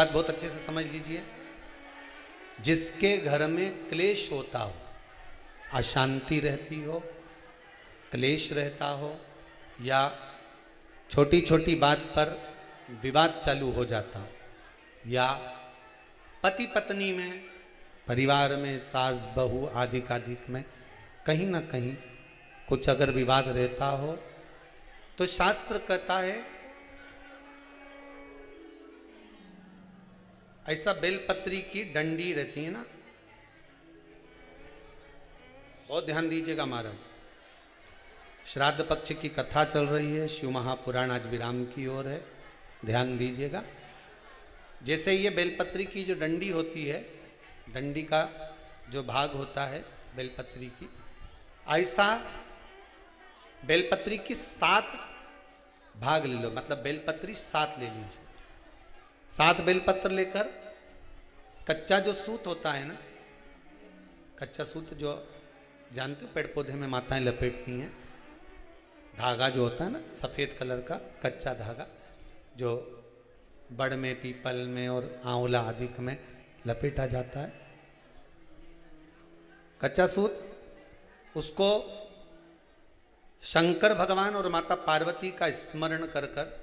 बात बहुत अच्छे से समझ लीजिए। जिसके घर में क्लेश होता हो, अशांति रहती हो, क्लेश रहता हो, या छोटी छोटी बात पर विवाद चालू हो जाता हो, या पति पत्नी में, परिवार में, सास बहू आदि कादिक में कहीं ना कहीं कुछ अगर विवाद रहता हो, तो शास्त्र कहता है ऐसा बेलपत्री की डंडी रहती है ना, बहुत ध्यान दीजिएगा महाराज। श्राद्ध पक्ष की कथा चल रही है, शिव महापुराण आज विराम की ओर है, ध्यान दीजिएगा। जैसे ये बेलपत्री की जो डंडी होती है, डंडी का जो भाग होता है बेलपत्री की, ऐसा बेलपत्री की 7 भाग ले लो, मतलब बेलपत्री 7 ले लीजिए। 7 बेलपत्र लेकर कच्चा जो सूत होता है ना, कच्चा सूत जो जानते हो पेड़ पौधे में माताएं लपेटती हैं, धागा जो होता है ना सफ़ेद कलर का कच्चा धागा, जो बड़ में, पीपल में और आंवला आदि में लपेटा जाता है, कच्चा सूत, उसको शंकर भगवान और माता पार्वती का स्मरण कर कर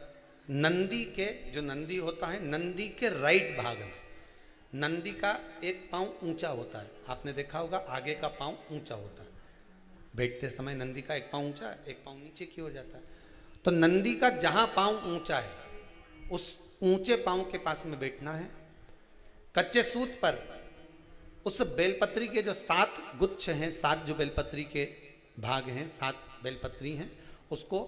नंदी के, जो नंदी होता है, नंदी के राइट भाग में, नंदी का एक पांव ऊंचा होता है, आपने देखा होगा आगे का पांव ऊंचा होता है, बैठते समय नंदी का एक पांव ऊंचा है, एक पांव नीचे की हो जाता है। तो नंदी का जहां पांव ऊंचा है उस ऊंचे पांव के पास में बैठना है। कच्चे सूत पर उस बेलपत्री के जो 7 गुच्छ हैं, 7 जो बेलपत्री के भाग हैं, 7 बेलपत्री हैं, उसको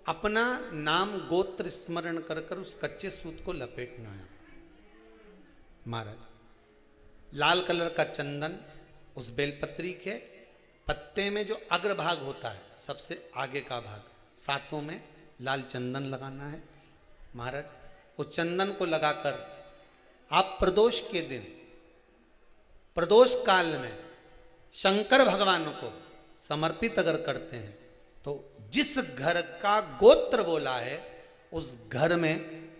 अपना नाम गोत्र स्मरण कर कर उस कच्चे सूत को लपेटना है महाराज। लाल कलर का चंदन उस बेलपत्री के पत्ते में जो अग्रभाग होता है, सबसे आगे का भाग, 7 में लाल चंदन लगाना है महाराज। उस चंदन को लगाकर आप प्रदोष के दिन, प्रदोष काल में शंकर भगवान को समर्पित अगर करते हैं तो जिस घर का गोत्र बोला है उस घर में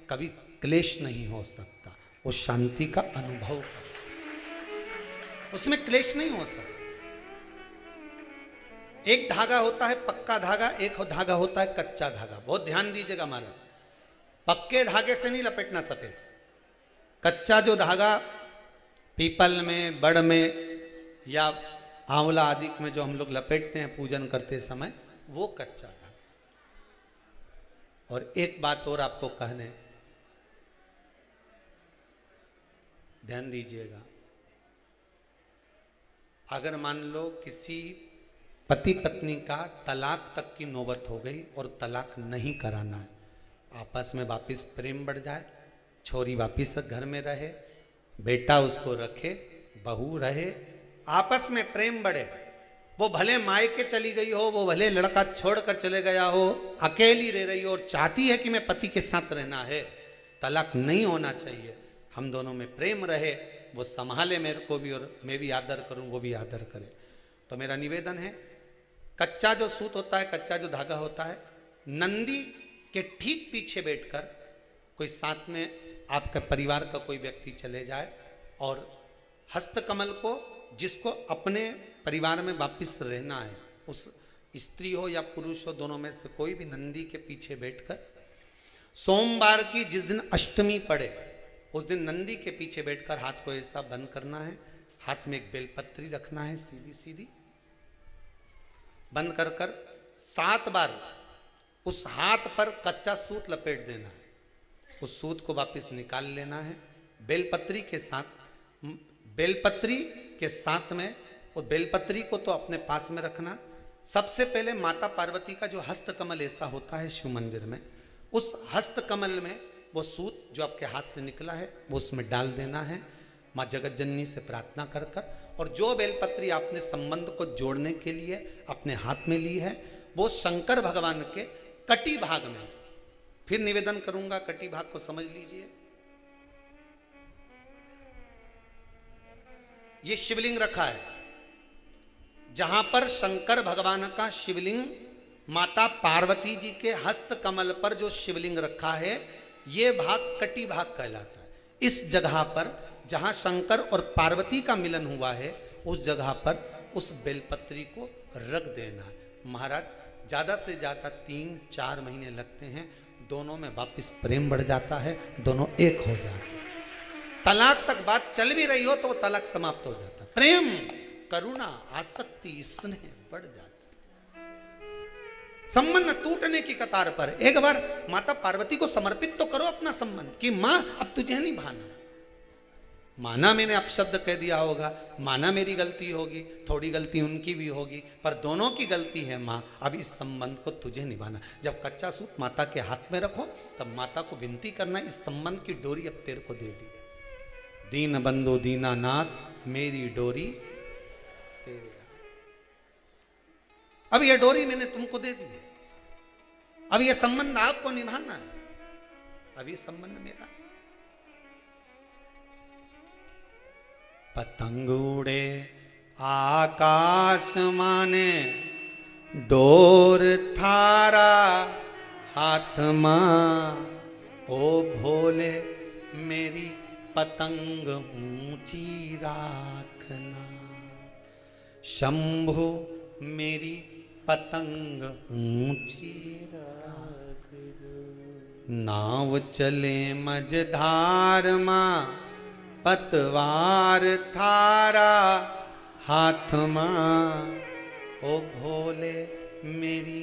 कभी क्लेश नहीं हो सकता, उस शांति का अनुभव कर, उसमें क्लेश नहीं हो सकता। एक धागा होता है पक्का धागा, एक धागा होता है कच्चा धागा, बहुत ध्यान दीजिएगा महाराज। पक्के धागे से नहीं लपेटना सफेद, कच्चा जो धागा पीपल में, बड़ में या आंवला आदि में जो हम लोग लपेटते हैं पूजन करते समय, वो कच्चा धागा। और एक बात और आपको कहने, ध्यान दीजिएगा, अगर मान लो किसी पति पत्नी का तलाक तक की नौबत हो गई और तलाक नहीं कराना है, आपस में वापिस प्रेम बढ़ जाए, छोरी वापिस घर में रहे, बेटा उसको रखे, बहू रहे, आपस में प्रेम बढ़े, वो भले मायके चली गई हो, वो भले लड़का छोड़कर चले गया हो, अकेली रह रही हो और चाहती है कि मैं पति के साथ रहना है, तलाक नहीं होना चाहिए, हम दोनों में प्रेम रहे, वो संभाले मेरे को भी और मैं भी आदर करूं, वो भी आदर करे। तो मेरा निवेदन है, कच्चा जो सूत होता है, कच्चा जो धागा होता है, नंदी के ठीक पीछे बैठकर कोई साथ में आपका परिवार का कोई व्यक्ति चले जाए और हस्तकमल को, जिसको अपने परिवार में वापिस रहना है, उस स्त्री हो या पुरुष हो, दोनों में से कोई भी नंदी के पीछे बैठकर, सोमवार की जिस दिन अष्टमी पड़े उस दिन नंदी के पीछे बैठकर हाथ को ऐसा बंद करना है, हाथ में एक बेलपत्री रखना है, सीधी सीधी बंद कर कर 7 बार उस हाथ पर कच्चा सूत लपेट देना है, उस सूत को वापस निकाल लेना है बेलपत्री के साथ, बेलपत्री के साथ में, और बेलपत्री को तो अपने पास में रखना। सबसे पहले माता पार्वती का जो हस्तकमल ऐसा होता है शिव मंदिर में, उस हस्तकमल में वो सूत जो आपके हाथ से निकला है वो उसमें डाल देना है, माँ जगत जननी से प्रार्थना कर कर, और जो बेलपत्री आपने संबंध को जोड़ने के लिए अपने हाथ में ली है वो शंकर भगवान के कटी भाग में, फिर निवेदन करूंगा कटी भाग को समझ लीजिए। ये शिवलिंग रखा है, जहां पर शंकर भगवान का शिवलिंग, माता पार्वती जी के हस्त कमल पर जो शिवलिंग रखा है, ये भाग कटी भाग कहलाता है। इस जगह पर जहां शंकर और पार्वती का मिलन हुआ है, उस जगह पर उस बेलपत्री को रख देना है। महाराज ज्यादा से ज्यादा 3-4 महीने लगते हैं, दोनों में वापिस प्रेम बढ़ जाता है, दोनों एक हो जाते हैं। तलाक तक बात चल भी रही हो तो वो तलाक समाप्त हो जाता है। प्रेम, करुणा, आसक्ति, स्नेह बढ़ जाता है। संबंध टूटने की कतार पर एक बार माता पार्वती को समर्पित तो करो अपना संबंध कि मां अब तुझे नहीं भाना। माना मैंने अपशब्द कह दिया होगा, माना मेरी गलती होगी, थोड़ी गलती उनकी भी होगी, पर दोनों की गलती है मां, अब इस संबंध को तुझे निभाना। जब कच्चा सूत माता के हाथ में रखो तब माता को विनती करना, इस संबंध की डोरी अब तेरे को दे दी। दीन बंधु दीनानाथ मेरी डोरी तेरे, अब यह डोरी मैंने तुमको दे दी है, अब यह संबंध आपको निभाना है, अब यह संबंध मेरा। पतंग उड़े आकाश माने, डोर थारा हाथ मां, ओ भोले मेरी पतंग ऊंची राखना। शंभु मेरी पतंग ऊंची राख, नाव चले मझधार मां, पतवार थारा हाथ मां, ओ भोले मेरी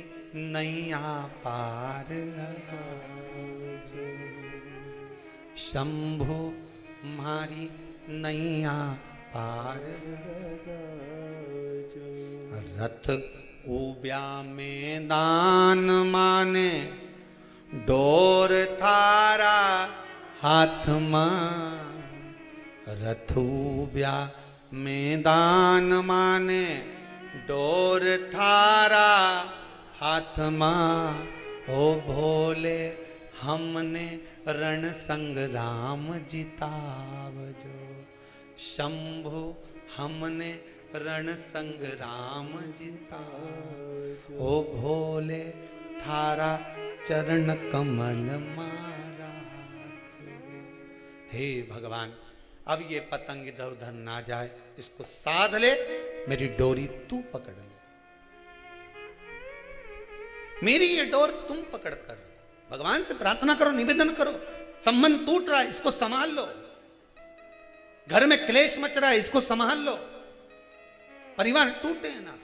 नैया पार लगा। शंभु मारी नैया पार लगा। रथ उब्या मैदान माने, डोर थारा हाथ मां, रथूब्या मैदान माने, डोर थारा हाथ मां, ओ भोले हमने रण संग्राम जितावजो। शंभु हमने रण संग्राम जितावजो, ओ भोले थारा चरण कमल मारा। हे भगवान, अब ये पतंग इधर उधर ना जाए, इसको साध ले, मेरी डोरी तू पकड़ ले, मेरी ये डोर तुम पकड़ कर। भगवान से प्रार्थना करो, निवेदन करो, संबंध टूट रहा है, इसको संभाल लो। घर में क्लेश मच रहा है, इसको संभाल लो। परिवार टूटे ना,